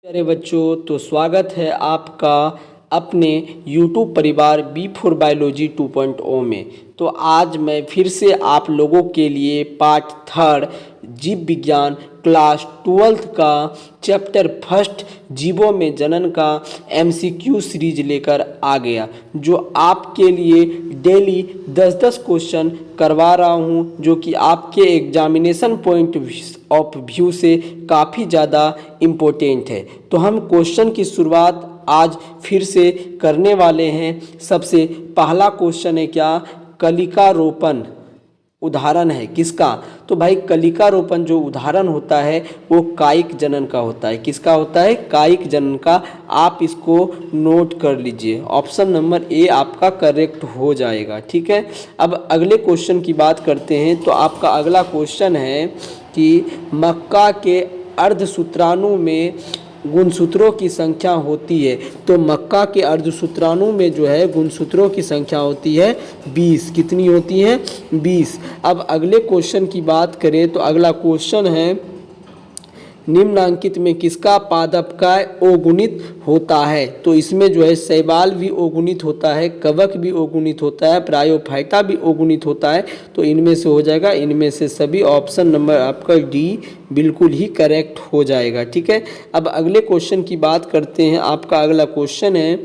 प्यारे बच्चों, तो स्वागत है आपका अपने YouTube परिवार बी फॉर बायोलॉजी 2.0 में। तो आज मैं फिर से आप लोगों के लिए पार्ट 3 जीव विज्ञान क्लास 12th का चैप्टर फर्स्ट जीवों में जनन का MCQ सीरीज लेकर आ गया, जो आपके लिए डेली 10-10 क्वेश्चन करवा रहा हूं, जो कि आपके एग्जामिनेशन पॉइंट ऑफ व्यू से काफ़ी ज़्यादा इम्पोर्टेंट है। तो हम क्वेश्चन की शुरुआत आज फिर से करने वाले हैं। सबसे पहला क्वेश्चन है क्या, कलिका रोपण उदाहरण है किसका? तो भाई कलिका रोपण जो उदाहरण होता है वो कायिक जनन का होता है। किसका होता है? कायिक जनन का। आप इसको नोट कर लीजिए, ऑप्शन नंबर ए आपका करेक्ट हो जाएगा। ठीक है, अब अगले क्वेश्चन की बात करते हैं। तो आपका अगला क्वेश्चन है कि मक्का के अर्धसूत्राणु में गुणसूत्रों की संख्या होती है। तो मक्का के अर्धसूत्राणु में जो है गुणसूत्रों की संख्या होती है 20। कितनी होती है? 20। अब अगले क्वेश्चन की बात करें तो अगला क्वेश्चन है, निम्नांकित में किसका पादपकाय अगुणित होता है? तो इसमें जो है शैवाल भी अगुणित होता है, कवक भी अगुणित होता है, ब्रायोफाइटा भी अगुणित होता है। तो इनमें से हो जाएगा, इनमें से सभी ऑप्शन नंबर आपका डी बिल्कुल ही करेक्ट हो जाएगा। ठीक है, अब अगले क्वेश्चन की बात करते हैं। आपका अगला क्वेश्चन है,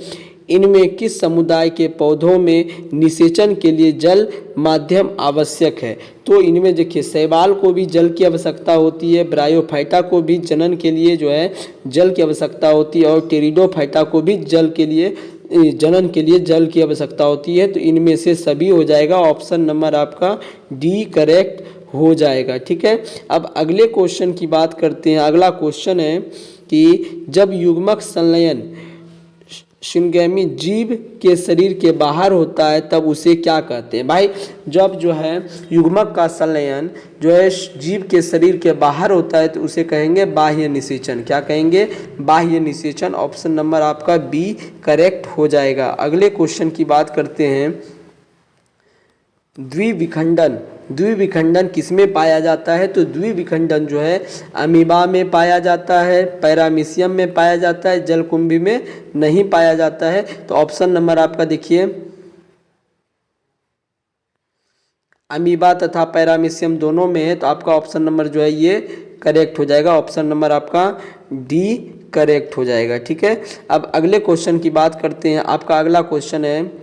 इनमें किस समुदाय के पौधों में निषेचन के लिए जल माध्यम आवश्यक है? तो इनमें देखिए शैवाल को भी जल की आवश्यकता होती है, ब्रायोफाइटा को भी जनन के लिए जो है जल की आवश्यकता होती है, और टेरिडोफाइटा को भी जल के लिए जनन के लिए जल की आवश्यकता होती है। तो इनमें से सभी हो जाएगा, ऑप्शन नंबर आपका डी करेक्ट हो जाएगा। ठीक है, अब अगले क्वेश्चन की बात करते हैं। अगला क्वेश्चन है कि जब युग्मक संलयन श्रृंगेमी जीव के शरीर के बाहर होता है तब उसे क्या कहते हैं? भाई जब जो है युग्मक का संलयन जो है जीव के शरीर के बाहर होता है तो उसे कहेंगे बाह्य निषेचन। क्या कहेंगे? बाह्य निषेचन। ऑप्शन नंबर आपका बी करेक्ट हो जाएगा। अगले क्वेश्चन की बात करते हैं, द्विविखंडन। द्विविखंडन किसमें पाया जाता है? तो द्विविखंडन जो है अमीबा में पाया जाता है, पैरामीशियम में पाया जाता है, जलकुंभी में नहीं पाया जाता है। तो ऑप्शन नंबर आपका देखिए, अमीबा तथा पैरामीशियम दोनों में है, तो आपका ऑप्शन नंबर जो है ये करेक्ट हो जाएगा। ऑप्शन नंबर आपका डी करेक्ट हो जाएगा। ठीक है, अब अगले क्वेश्चन की बात करते हैं। आपका अगला क्वेश्चन है,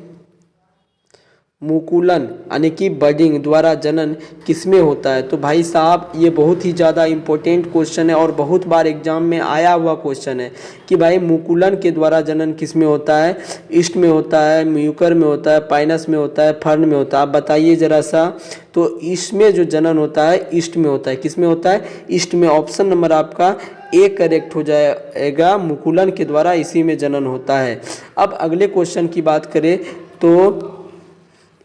मुकुलन यानी कि बडिंग द्वारा जनन किसमें होता है? तो भाई साहब ये बहुत ही ज़्यादा इम्पोर्टेंट क्वेश्चन है और बहुत बार एग्जाम में आया हुआ क्वेश्चन है कि भाई मुकुलन के द्वारा जनन किसमें होता है? ईस्ट में होता है, म्यूकर में होता है, पाइनस में होता है, फर्न में होता है? आप बताइए ज़रा सा। तो इसमें जो जनन होता है ईस्ट में होता है। किस में होता है? ईस्ट में। ऑप्शन नंबर आपका ए करेक्ट हो जाएगा, मुकुलन के द्वारा इसी में जनन होता है। अब अगले क्वेश्चन की बात करें तो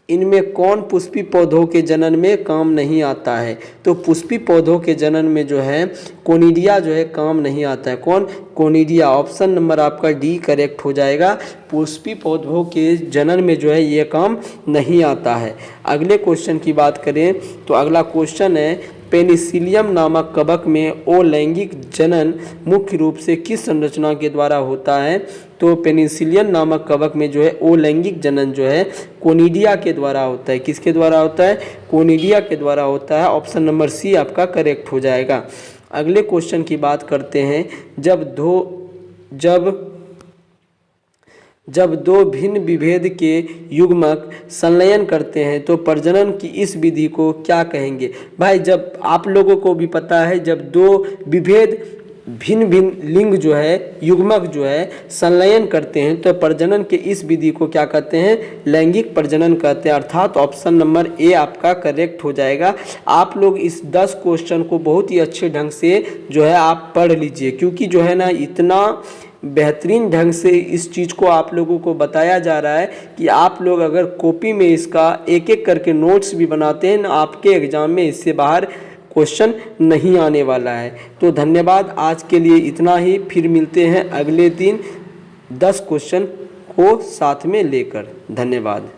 इनमें कौन पुष्पी पौधों के जनन में काम नहीं आता है? तो पुष्पी पौधों के जनन में जो है कोनिडिया जो है काम नहीं आता है। कौन? कोनिडिया। ऑप्शन नंबर आपका डी करेक्ट हो जाएगा। पुष्पी पौधों के जनन में जो है ये काम नहीं आता है। अगले क्वेश्चन की बात करें तो अगला क्वेश्चन है, पेनिसिलियम नामक कवक में अलैंगिक जनन मुख्य रूप से किस संरचना के द्वारा होता है? तो पेनिसिलियम नामक कवक में जो है अलैंगिक जनन जो है कोनिडिया के द्वारा होता है। किसके द्वारा होता है? कोनिडिया के द्वारा होता है। ऑप्शन नंबर सी आपका करेक्ट हो जाएगा। अगले क्वेश्चन की बात करते हैं, जब दो भिन्न विभेद के युग्मक संलयन करते हैं तो प्रजनन की इस विधि को क्या कहेंगे? भाई जब आप लोगों को भी पता है, जब दो विभेद भिन्न भिन्न लिंग जो है युग्मक जो है संलयन करते हैं तो प्रजनन के इस विधि को क्या कहते हैं? लैंगिक प्रजनन कहते हैं। अर्थात ऑप्शन नंबर ए आपका करेक्ट हो जाएगा। आप लोग इस 10 क्वेश्चन को बहुत ही अच्छे ढंग से जो है आप पढ़ लीजिए, क्योंकि जो है ना इतना बेहतरीन ढंग से इस चीज़ को आप लोगों को बताया जा रहा है कि आप लोग अगर कॉपी में इसका एक एक करके नोट्स भी बनाते हैं ना, आपके एग्ज़ाम में इससे बाहर क्वेश्चन नहीं आने वाला है। तो धन्यवाद, आज के लिए इतना ही। फिर मिलते हैं अगले दिन 10 क्वेश्चन को साथ में लेकर। धन्यवाद।